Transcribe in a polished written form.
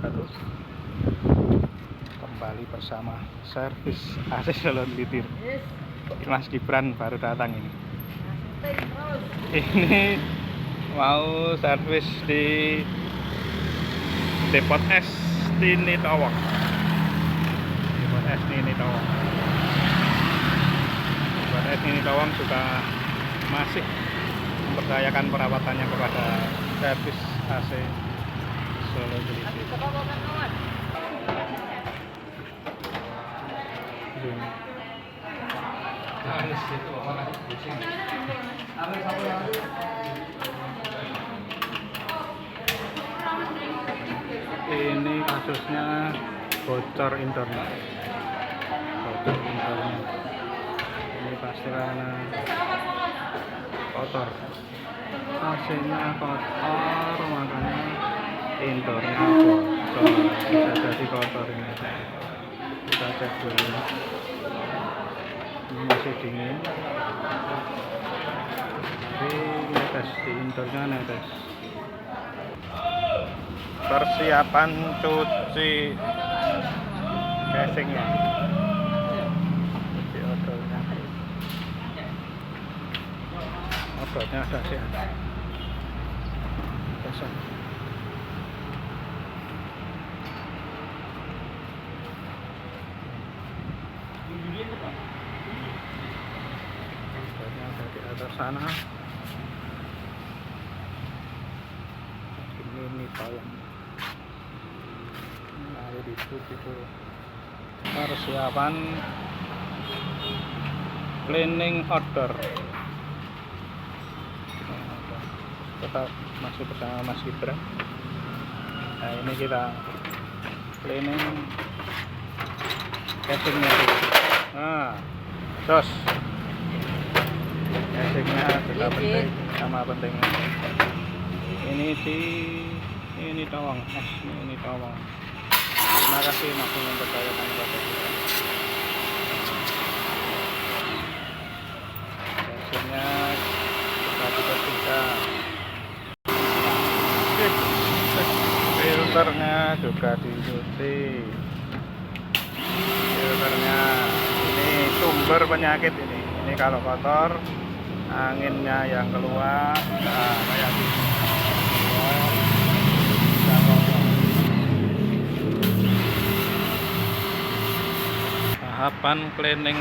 wabarakatuh. Kembali bersama servis AC Salon Litir. Mas Gibran baru datang ini. Ini mau servis di Depot es Tini Tawang. Depot es Tini Tawang. Depot es Tini Tawang juga masih mempercayakan perawatannya kepada servis AC Solo Litir. Ini kasusnya bocor internet. Ini pasti karena kotor. AC-nya kotor, makanya internet bocor. Bisa jadi kotor ini. Kita cek dulu. Ini masih dingin. Tapi netes di indoornya netes. Persiapan cuci casingnya, cuci odolnya. Odolnya ada sih, kosong. Odolnya ada di atas sana. Ini tolong. Itu persiapan cleaning order. Tetap masih bersama Mas Gibran. Nah, ini kita cleaning casingnya. Nah, terus casingnya juga penting, sama pentingnya. Ini Tawang, ini Tawang. Terima kasih masih mempercayakan kepada kita. Hasilnya kita bersihkan. Filternya juga dicuci. Filternya ini sumber penyakit ini. Ini kalau kotor, anginnya yang keluar, nah kayak gini. Tahapan cleaning